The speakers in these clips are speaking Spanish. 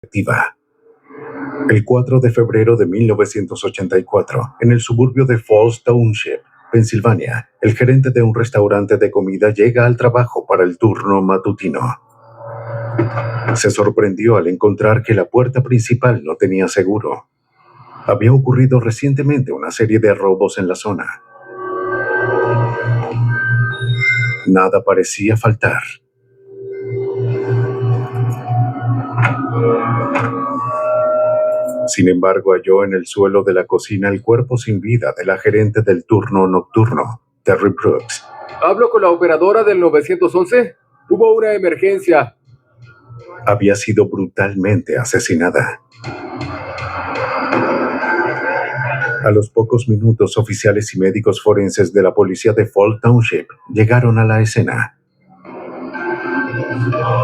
Activa. El 4 de febrero de 1984, en el suburbio de Falls Township, Pensilvania, el gerente de un restaurante de comida llega al trabajo para el turno matutino. Se sorprendió al encontrar que la puerta principal no tenía seguro. Había ocurrido recientemente una serie de robos en la zona. Nada parecía faltar. Sin embargo, halló en el suelo de la cocina el cuerpo sin vida de la gerente del turno nocturno, Terry Brooks. ¿Hablo con la operadora del 911? Hubo una emergencia. Había sido brutalmente asesinada. A los pocos minutos, oficiales y médicos forenses de la policía de Falls Township llegaron a la escena.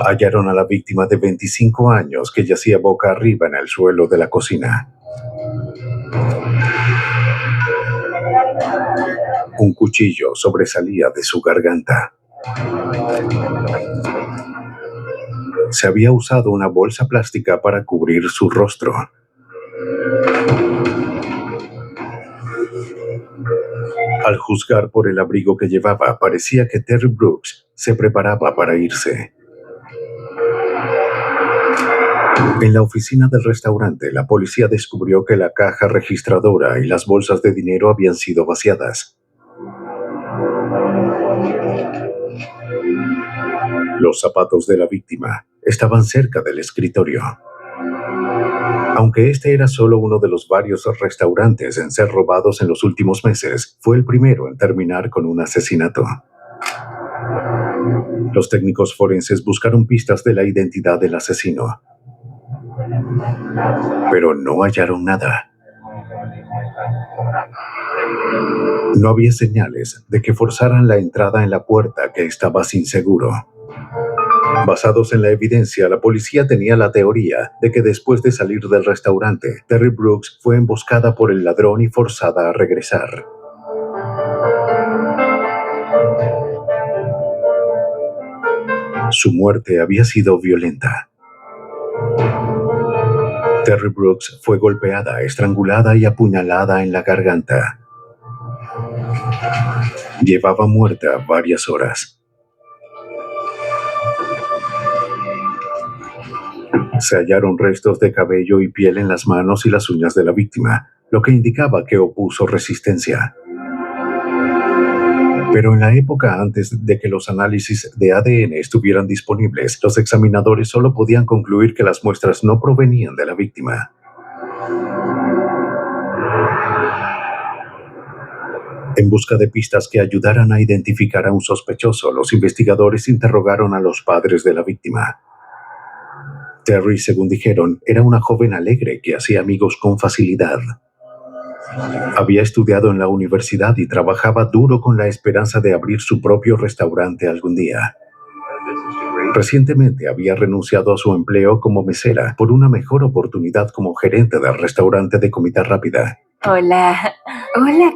Hallaron a la víctima de 25 años que yacía boca arriba en el suelo de la cocina. Un cuchillo sobresalía de su garganta. Se había usado una bolsa plástica para cubrir su rostro. Al juzgar por el abrigo que llevaba, parecía que Terry Brooks se preparaba para irse. En la oficina del restaurante, la policía descubrió que la caja registradora y las bolsas de dinero habían sido vaciadas. Los zapatos de la víctima estaban cerca del escritorio. Aunque este era solo uno de los varios restaurantes en ser robados en los últimos meses, fue el primero en terminar con un asesinato. Los técnicos forenses buscaron pistas de la identidad del asesino, pero no hallaron nada. No había señales de que forzaran la entrada en la puerta, que estaba sin seguro. Basados en la evidencia, la policía tenía la teoría de que después de salir del restaurante, Terry Brooks fue emboscada por el ladrón y forzada a regresar. Su muerte había sido violenta. Terry Brooks fue golpeada, estrangulada y apuñalada en la garganta. Llevaba muerta varias horas. Se hallaron restos de cabello y piel en las manos y las uñas de la víctima, lo que indicaba que opuso resistencia. Pero en la época antes de que los análisis de ADN estuvieran disponibles, los examinadores solo podían concluir que las muestras no provenían de la víctima. En busca de pistas que ayudaran a identificar a un sospechoso, los investigadores interrogaron a los padres de la víctima. Terry, según dijeron, era una joven alegre que hacía amigos con facilidad. Había estudiado en la universidad y trabajaba duro con la esperanza de abrir su propio restaurante algún día. Recientemente había renunciado a su empleo como mesera por una mejor oportunidad como gerente del restaurante de comida rápida. Hola,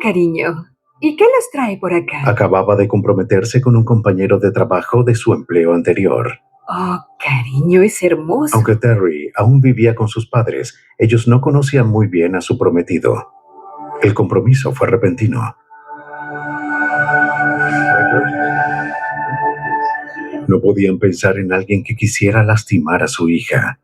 cariño. ¿Y qué los trae por acá? Acababa de comprometerse con un compañero de trabajo de su empleo anterior. Oh, cariño, es hermoso. Aunque Terry aún vivía con sus padres, ellos no conocían muy bien a su prometido. El compromiso fue repentino. No podían pensar en alguien que quisiera lastimar a su hija.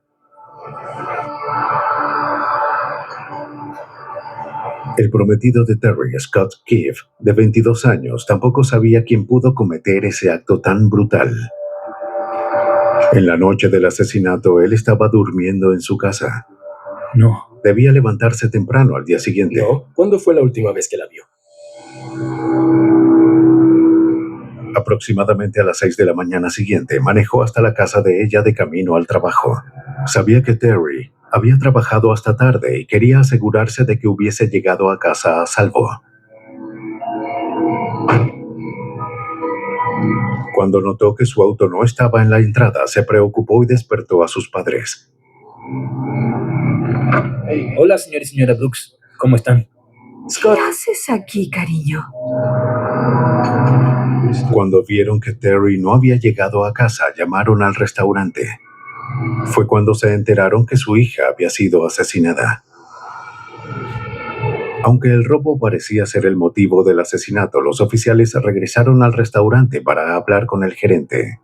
El prometido de Terry, Scott Keefe, de 22 años, tampoco sabía quién pudo cometer ese acto tan brutal. En la noche del asesinato, él estaba durmiendo en su casa. No. Debía levantarse temprano al día siguiente. ¿No? ¿Cuándo fue la última vez que la vio? Aproximadamente a las 6 de la mañana siguiente, manejó hasta la casa de ella de camino al trabajo. Sabía que Terry había trabajado hasta tarde y quería asegurarse de que hubiese llegado a casa a salvo. Cuando notó que su auto no estaba en la entrada, se preocupó y despertó a sus padres. Hola, señor y señora Brooks. ¿Cómo están? ¿Qué haces aquí, cariño? Cuando vieron que Terry no había llegado a casa, llamaron al restaurante. Fue cuando se enteraron que su hija había sido asesinada. Aunque el robo parecía ser el motivo del asesinato, los oficiales regresaron al restaurante para hablar con el gerente.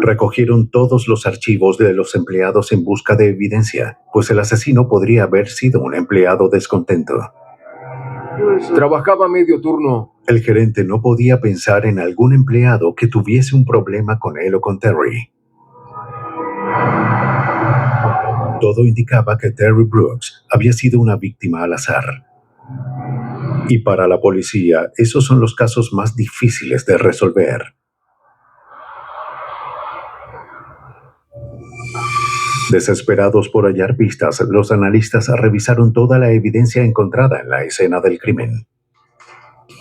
Recogieron todos los archivos de los empleados en busca de evidencia, pues el asesino podría haber sido un empleado descontento. Trabajaba medio turno. El gerente no podía pensar en algún empleado que tuviese un problema con él o con Terry. Todo indicaba que Terry Brooks había sido una víctima al azar. Y para la policía, esos son los casos más difíciles de resolver. Desesperados por hallar pistas, los analistas revisaron toda la evidencia encontrada en la escena del crimen.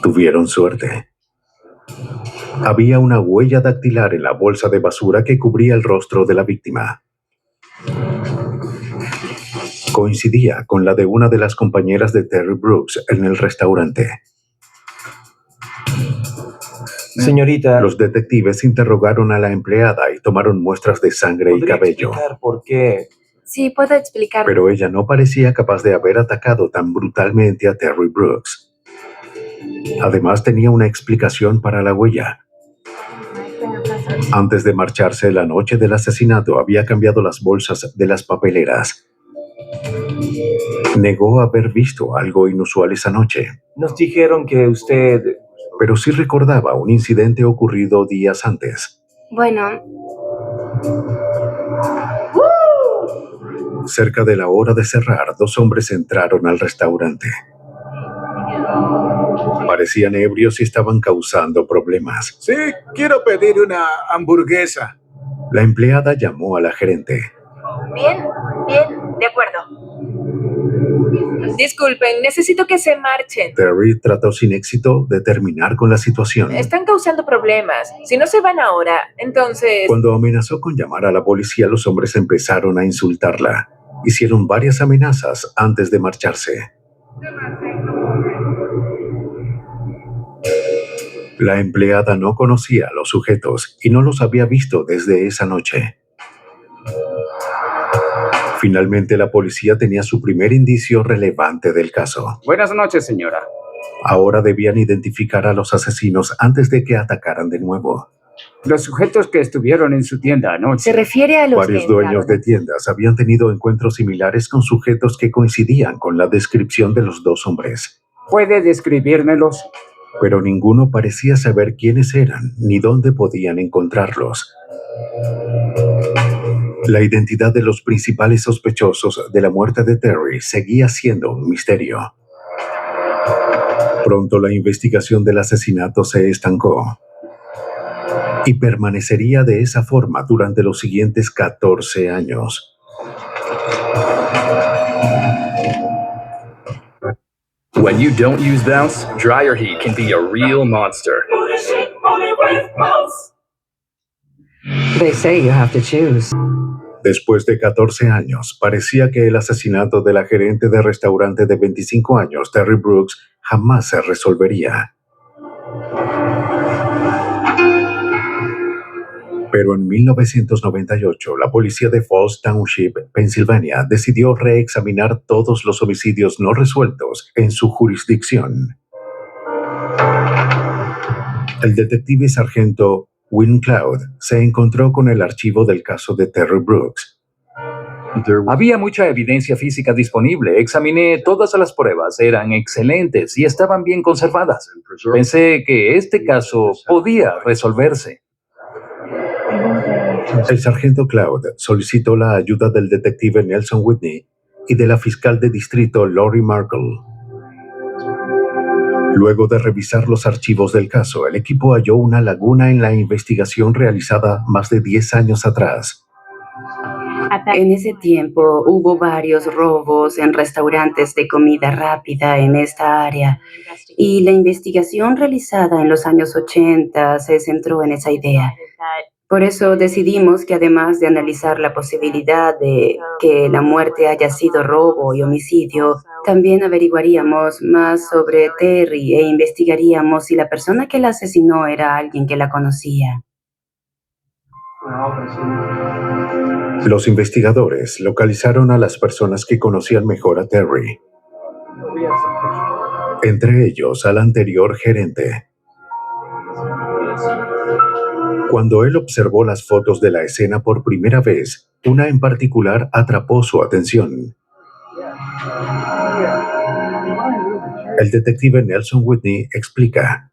Tuvieron suerte. Había una huella dactilar en la bolsa de basura que cubría el rostro de la víctima. Coincidía con la de una de las compañeras de Terry Brooks en el restaurante. Señorita, Los detectives interrogaron a la empleada y tomaron muestras de sangre y ¿podría cabello. explicar por qué? Sí, puedo explicar. Pero ella no parecía capaz de haber atacado tan brutalmente a Terry Brooks. Además, tenía una explicación para la huella. Antes de marcharse la noche del asesinato, había cambiado las bolsas de las papeleras. Negó haber visto algo inusual esa noche, Nos dijeron que usted... pero sí recordaba un incidente ocurrido días antes. Bueno, Cerca de la hora de cerrar, dos hombres entraron al restaurante. Parecían ebrios y estaban causando problemas. Sí, quiero pedir una hamburguesa. La empleada llamó a la gerente. Bien, de acuerdo. Disculpen, necesito que se marchen. Terry trató sin éxito de terminar con la situación. Están causando problemas. Si no se van ahora, entonces... Cuando amenazó con llamar a la policía, los hombres empezaron a insultarla. Hicieron varias amenazas antes de marcharse. La empleada no conocía a los sujetos y no los había visto desde esa noche. Finalmente, la policía tenía su primer indicio relevante del caso. Buenas noches, señora. Ahora debían identificar a los asesinos antes de que atacaran de nuevo. Los sujetos que estuvieron en su tienda anoche. se refiere a los Varios que dueños entraron. de tiendas habían tenido encuentros similares con sujetos que coincidían con la descripción de los dos hombres. ¿Puede describírmelos? Pero ninguno parecía saber quiénes eran ni dónde podían encontrarlos. La identidad de los principales sospechosos de la muerte de Terry seguía siendo un misterio. Pronto la investigación del asesinato se estancó y permanecería de esa forma durante los siguientes 14 años. When you don't use Bounce, dryer heat can be a real monster. They say you have to choose. Después de 14 años, parecía que el asesinato de la gerente de restaurante de 25 años, Terry Brooks, jamás se resolvería. Pero en 1998, la policía de Falls Township, Pensilvania, decidió reexaminar todos los homicidios no resueltos en su jurisdicción. El detective sargento Win Cloud se encontró con el archivo del caso de Terry Brooks. Había mucha evidencia física disponible. Examiné todas las pruebas, eran excelentes y estaban bien conservadas. Pensé que este caso podía resolverse. El sargento Cloud solicitó la ayuda del detective Nelson Whitney y de la fiscal de distrito Lori Markle. Luego de revisar los archivos del caso, el equipo halló una laguna en la investigación realizada más de 10 años atrás. En ese tiempo hubo varios robos en restaurantes de comida rápida en esta área y la investigación realizada en los años 80 se centró en esa idea. Por eso decidimos que además de analizar la posibilidad de que la muerte haya sido robo y homicidio, también averiguaríamos más sobre Terry e investigaríamos si la persona que la asesinó era alguien que la conocía. Los investigadores localizaron a las personas que conocían mejor a Terry, entre ellos al anterior gerente. Cuando él observó las fotos de la escena por primera vez, una en particular atrapó su atención. El detective Nelson Whitney explica.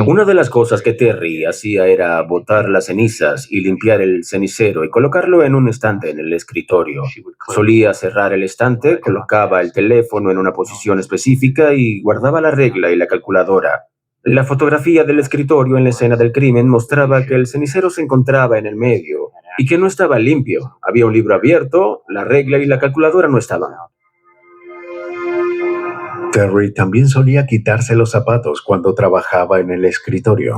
Una de las cosas que Terry hacía era botar las cenizas y limpiar el cenicero y colocarlo en un estante en el escritorio. Solía cerrar el estante, colocaba el teléfono en una posición específica y guardaba la regla y la calculadora. La fotografía del escritorio en la escena del crimen mostraba que el cenicero se encontraba en el medio y que no estaba limpio. Había un libro abierto, la regla y la calculadora no estaban. Terry también solía quitarse los zapatos cuando trabajaba en el escritorio.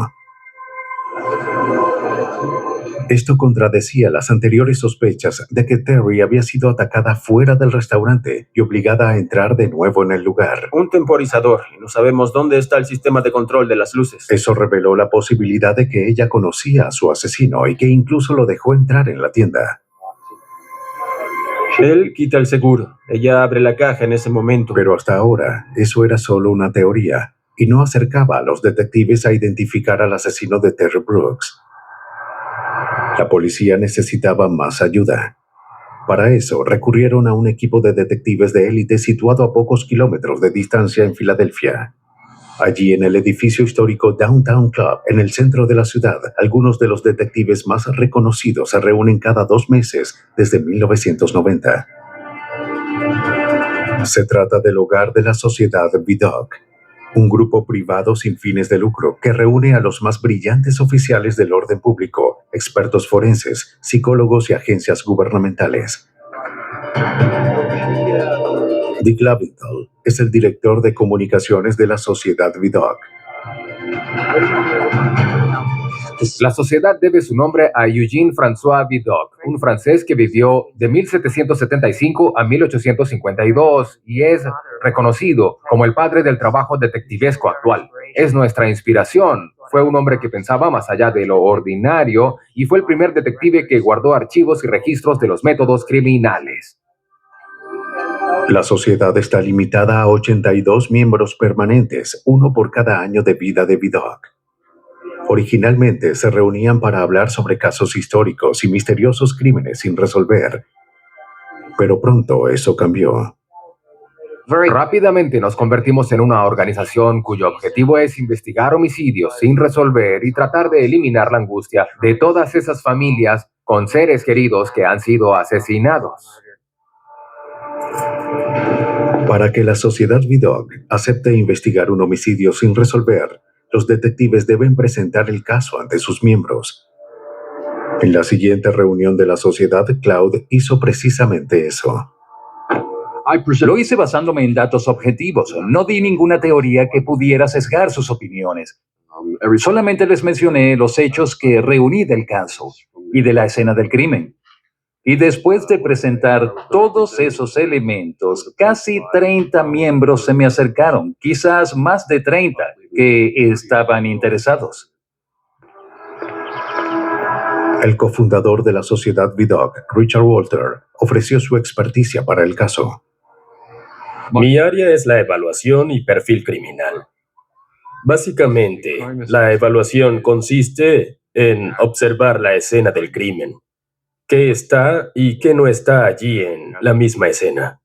Esto contradecía las anteriores sospechas de que Terry había sido atacada fuera del restaurante y obligada a entrar de nuevo en el lugar. Un temporizador, y no sabemos dónde está el sistema de control de las luces. Eso reveló la posibilidad de que ella conocía a su asesino y que incluso lo dejó entrar en la tienda. Él quita el seguro. Ella abre la caja en ese momento. Pero hasta ahora, eso era solo una teoría y no acercaba a los detectives a identificar al asesino de Terry Brooks. La policía necesitaba más ayuda. Para eso, recurrieron a un equipo de detectives de élite situado a pocos kilómetros de distancia en Filadelfia. Allí, en el edificio histórico Downtown Club, en el centro de la ciudad, algunos de los detectives más reconocidos se reúnen cada 2 meses desde 1990. Se trata del hogar de la sociedad Vidocq, un grupo privado sin fines de lucro que reúne a los más brillantes oficiales del orden público, expertos forenses, psicólogos y agencias gubernamentales. Dick Lavinthal es el director de comunicaciones de la sociedad Vidocq. La sociedad debe su nombre a Eugène François Vidocq, un francés que vivió de 1775 a 1852 y es reconocido como el padre del trabajo detectivesco actual. Es nuestra inspiración. Fue un hombre que pensaba más allá de lo ordinario y fue el primer detective que guardó archivos y registros de los métodos criminales. La sociedad está limitada a 82 miembros permanentes, uno por cada año de vida de Vidocq. Originalmente se reunían para hablar sobre casos históricos y misteriosos crímenes sin resolver, pero pronto eso cambió. Rápidamente nos convertimos en una organización cuyo objetivo es investigar homicidios sin resolver y tratar de eliminar la angustia de todas esas familias con seres queridos que han sido asesinados. Para que la sociedad Vidocq acepte investigar un homicidio sin resolver, los detectives deben presentar el caso ante sus miembros. En la siguiente reunión de la sociedad, Cloud hizo precisamente eso. Lo hice basándome en datos objetivos. No di ninguna teoría que pudiera sesgar sus opiniones. Solamente les mencioné los hechos que reuní del caso y de la escena del crimen. Y después de presentar todos esos elementos, casi 30 miembros se me acercaron, quizás más de 30, que estaban interesados. El cofundador de la sociedad Vidocq, Richard Walter, ofreció su experticia para el caso. Mi área es la evaluación y perfil criminal. Básicamente, la evaluación consiste en observar la escena del crimen. ¿Qué está y qué no está allí en la misma escena?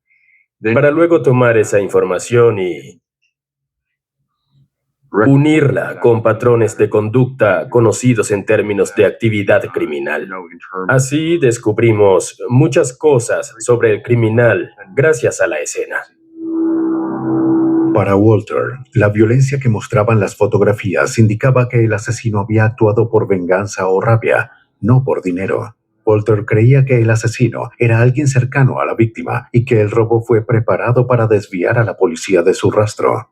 Para luego tomar esa información y unirla con patrones de conducta conocidos en términos de actividad criminal. Así descubrimos muchas cosas sobre el criminal gracias a la escena. Para Walter, la violencia que mostraban las fotografías indicaba que el asesino había actuado por venganza o rabia, no por dinero. Walter creía que el asesino era alguien cercano a la víctima y que el robo fue preparado para desviar a la policía de su rastro.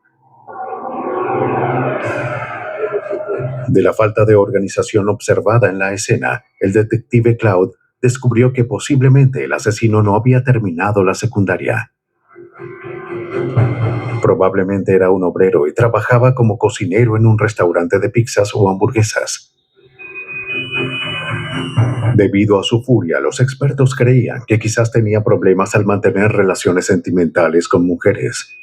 De la falta de organización observada en la escena, el detective Cloud descubrió que posiblemente el asesino no había terminado la secundaria. Probablemente era un obrero y trabajaba como cocinero en un restaurante de pizzas o hamburguesas. Debido a su furia, los expertos creían que quizás tenía problemas al mantener relaciones sentimentales con mujeres.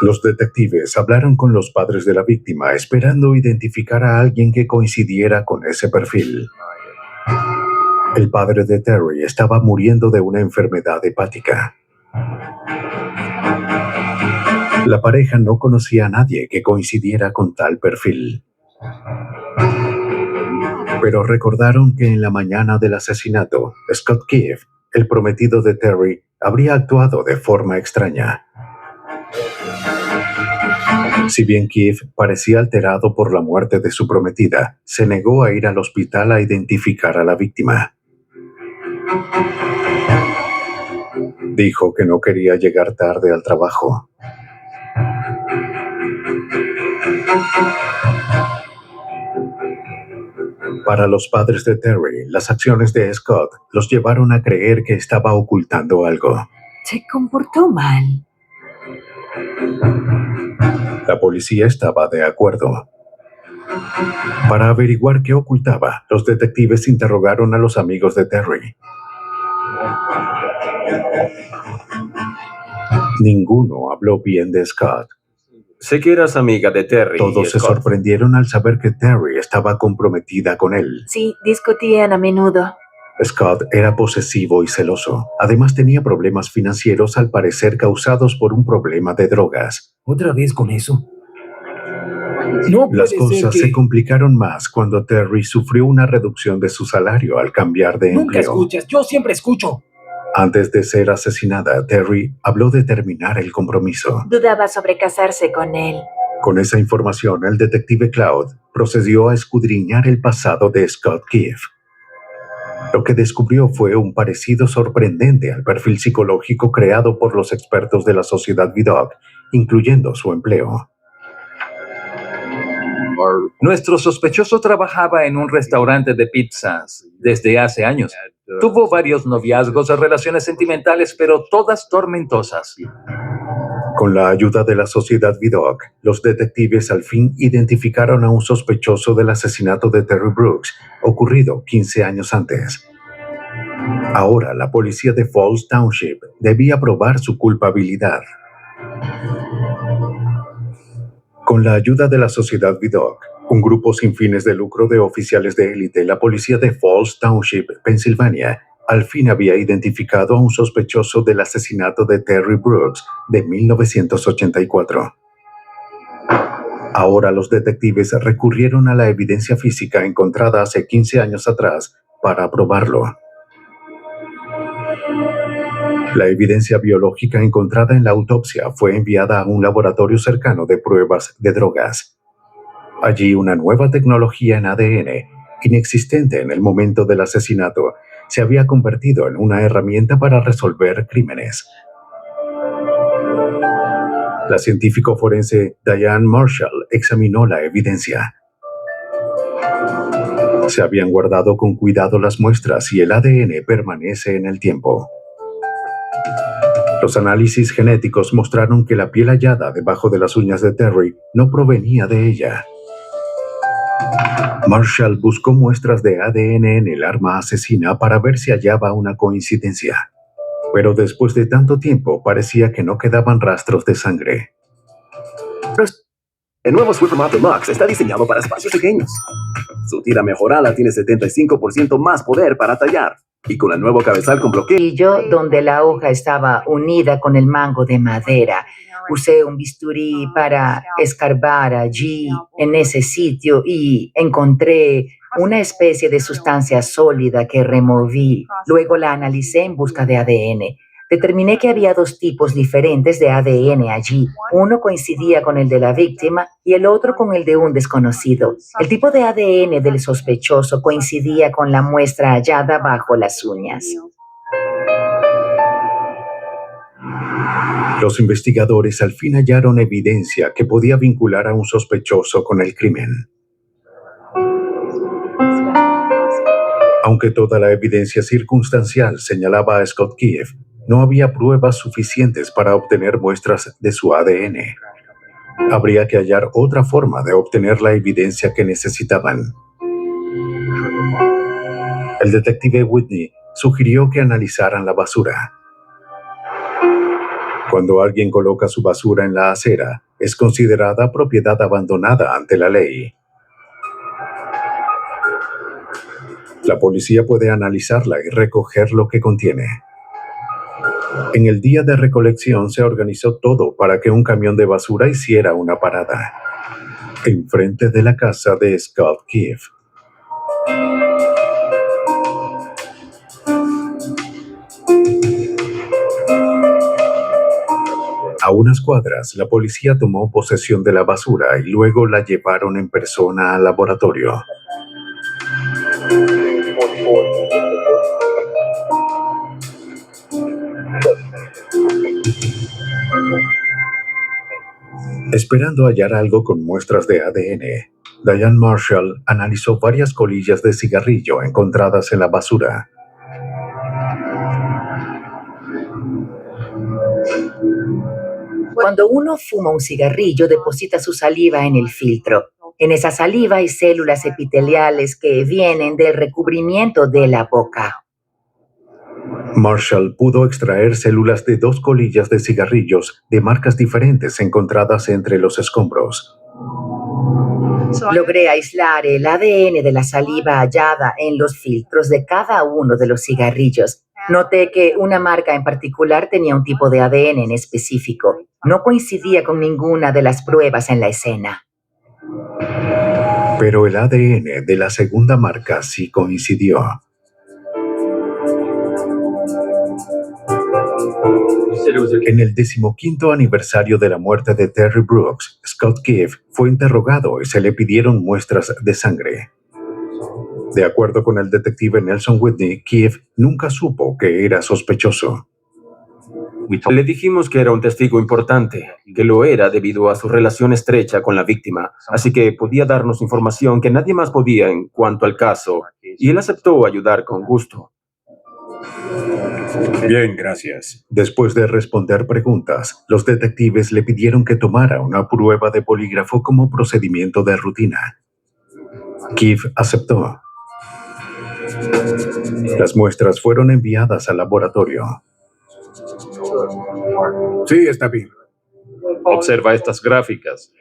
Los detectives hablaron con los padres de la víctima esperando identificar a alguien que coincidiera con ese perfil. El padre de Terry estaba muriendo de una enfermedad hepática. La pareja no conocía a nadie que coincidiera con tal perfil. Pero recordaron que en la mañana del asesinato, Scott Keefe, el prometido de Terry, habría actuado de forma extraña. Si bien Keefe parecía alterado por la muerte de su prometida, se negó a ir al hospital a identificar a la víctima. Dijo que no quería llegar tarde al trabajo. Para los padres de Terry, las acciones de Scott los llevaron a creer que estaba ocultando algo. Se comportó mal. La policía estaba de acuerdo. Para averiguar qué ocultaba, los detectives interrogaron a los amigos de Terry. Ninguno habló bien de Scott. Sé que eras amiga de Terry. Todos se sorprendieron al saber que Terry estaba comprometida con él. Sí, discutían a menudo. Scott era posesivo y celoso. Además tenía problemas financieros, al parecer causados por un problema de drogas. ¿Otra vez con eso? No puede Las cosas ser que... se complicaron más cuando Terry sufrió una reducción de su salario al cambiar de Nunca empleo. escuchas, yo siempre escucho. Antes de ser asesinada, Terry habló de terminar el compromiso. Dudaba sobre casarse con él. Con esa información, el detective Cloud procedió a escudriñar el pasado de Scott Keefe. Lo que descubrió fue un parecido sorprendente al perfil psicológico creado por los expertos de la sociedad Vidocq, incluyendo su empleo. Nuestro sospechoso trabajaba en un restaurante de pizzas desde hace años. Tuvo varios noviazgos o relaciones sentimentales, pero todas tormentosas. Con la ayuda de la sociedad Vidocq, los detectives al fin identificaron a un sospechoso del asesinato de Terry Brooks, ocurrido 15 años antes. Ahora la policía de Falls Township debía probar su culpabilidad. Con la ayuda de la sociedad Vidocq, un grupo sin fines de lucro de oficiales de élite, la policía de Falls Township, Pensilvania, al fin había identificado a un sospechoso del asesinato de Terry Brooks de 1984. Ahora los detectives recurrieron a la evidencia física encontrada hace 15 años atrás para probarlo. La evidencia biológica encontrada en la autopsia fue enviada a un laboratorio cercano de pruebas de drogas. Allí una nueva tecnología en ADN, inexistente en el momento del asesinato, se había convertido en una herramienta para resolver crímenes. La científico forense Diane Marshall examinó la evidencia. Se habían guardado con cuidado las muestras y el ADN permanece en el tiempo. Los análisis genéticos mostraron que la piel hallada debajo de las uñas de Terry no provenía de ella. Marshall buscó muestras de ADN en el arma asesina para ver si hallaba una coincidencia. Pero después de tanto tiempo parecía que no quedaban rastros de sangre. El nuevo Supermoto Max está diseñado para espacios pequeños. Su tira mejorada tiene 75% más poder para tallar. Y con el nuevo cabezal con bloqueo... donde la hoja estaba unida con el mango de madera. Usé un bisturí para escarbar allí, en ese sitio, y encontré una especie de sustancia sólida que removí. Luego la analicé en busca de ADN. Determiné que había dos tipos diferentes de ADN allí. Uno coincidía con el de la víctima y el otro con el de un desconocido. El tipo de ADN del sospechoso coincidía con la muestra hallada bajo las uñas. Los investigadores al fin hallaron evidencia que podía vincular a un sospechoso con el crimen. Aunque toda la evidencia circunstancial señalaba a Scott Keefe, no había pruebas suficientes para obtener muestras de su ADN. Habría que hallar otra forma de obtener la evidencia que necesitaban. El detective Whitney sugirió que analizaran la basura. Cuando alguien coloca su basura en la acera, es considerada propiedad abandonada ante la ley. La policía puede analizarla y recoger lo que contiene. En el día de recolección se organizó todo para que un camión de basura hiciera una parada enfrente de la casa de Scott Keefe. A unas cuadras, la policía tomó posesión de la basura y luego la llevaron en persona al laboratorio. Esperando hallar algo con muestras de ADN, Diane Marshall analizó varias colillas de cigarrillo encontradas en la basura. Cuando uno fuma un cigarrillo, deposita su saliva en el filtro. En esa saliva hay células epiteliales que vienen del recubrimiento de la boca. Marshall pudo extraer células de 2 colillas de cigarrillos de marcas diferentes encontradas entre los escombros. Logré aislar el ADN de la saliva hallada en los filtros de cada uno de los cigarrillos. Noté que una marca en particular tenía un tipo de ADN en específico. No coincidía con ninguna de las pruebas en la escena. Pero el ADN de la segunda marca sí coincidió. En el 15º aniversario de la muerte de Terry Brooks, Scott Keefe fue interrogado y se le pidieron muestras de sangre. De acuerdo con el detective Nelson Whitney, Keefe nunca supo que era sospechoso. Le dijimos que era un testigo importante, que lo era debido a su relación estrecha con la víctima, así que podía darnos información que nadie más podía en cuanto al caso, y él aceptó ayudar con gusto. Bien, gracias. Después de responder preguntas, los detectives le pidieron que tomara una prueba de polígrafo como procedimiento de rutina. Keefe aceptó. Las muestras fueron enviadas al laboratorio. Sí, está bien. Observa estas gráficas.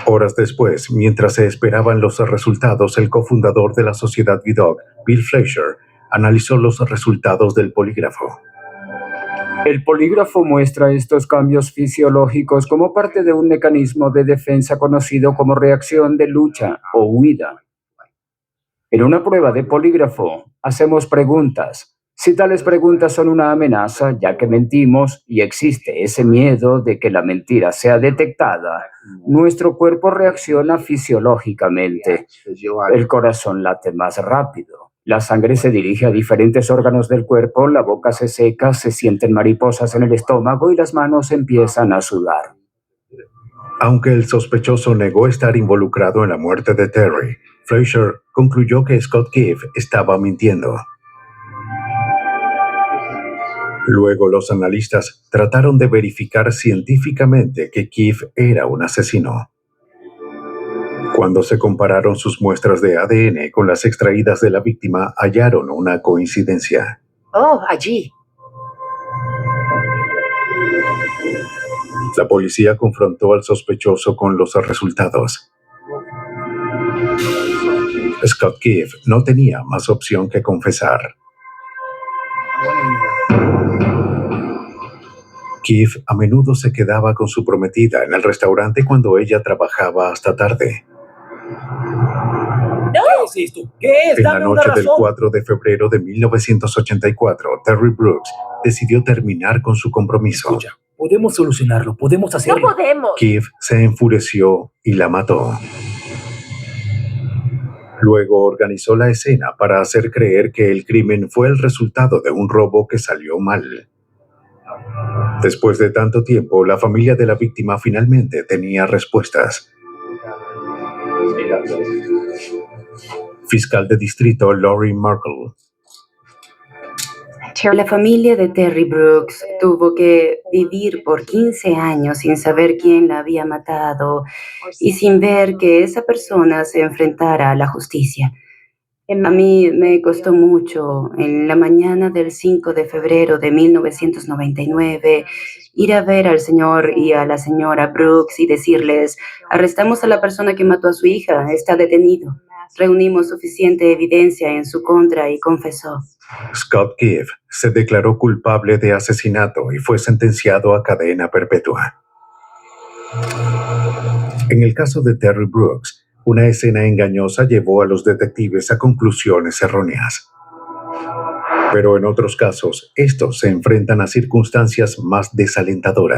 Horas después, mientras se esperaban los resultados, el cofundador de la sociedad Vidocq, Bill Fleischer, analizó los resultados del polígrafo. El polígrafo muestra estos cambios fisiológicos como parte de un mecanismo de defensa conocido como reacción de lucha o huida. En una prueba de polígrafo, hacemos preguntas. Si tales preguntas son una amenaza, ya que mentimos y existe ese miedo de que la mentira sea detectada, nuestro cuerpo reacciona fisiológicamente. El corazón late más rápido. La sangre se dirige a diferentes órganos del cuerpo, la boca se seca, se sienten mariposas en el estómago y las manos empiezan a sudar. Aunque el sospechoso negó estar involucrado en la muerte de Terry, Fleischer concluyó que Scott Keefe estaba mintiendo. Luego los analistas trataron de verificar científicamente que Keefe era un asesino. Cuando se compararon sus muestras de ADN con las extraídas de la víctima, hallaron una coincidencia. Oh, allí. La policía confrontó al sospechoso con los resultados. Scott Keefe no tenía más opción que confesar. Keefe a menudo se quedaba con su prometida en el restaurante cuando ella trabajaba hasta tarde. ¿Qué es esto? ¿Qué es? En la Dame una noche del razón. 4 de febrero de 1984, Terry Brooks decidió terminar con su compromiso. Escucha, podemos solucionarlo, podemos hacerlo. No podemos. Keefe se enfureció y la mató. Luego organizó la escena para hacer creer que el crimen fue el resultado de un robo que salió mal. Después de tanto tiempo, la familia de la víctima finalmente tenía respuestas. Fiscal de distrito Lori Markle. La familia de Terry Brooks tuvo que vivir por 15 años sin saber quién la había matado y sin ver que esa persona se enfrentara a la justicia. A mí me costó mucho, en la mañana del 5 de febrero de 1999, ir a ver al señor y a la señora Brooks y decirles: arrestamos a la persona que mató a su hija, está detenido. Reunimos suficiente evidencia en su contra y confesó. Scott Gibb se declaró culpable de asesinato y fue sentenciado a cadena perpetua. En el caso de Terry Brooks, una escena engañosa llevó a los detectives a conclusiones erróneas. Pero en otros casos, estos se enfrentan a circunstancias más desalentadoras.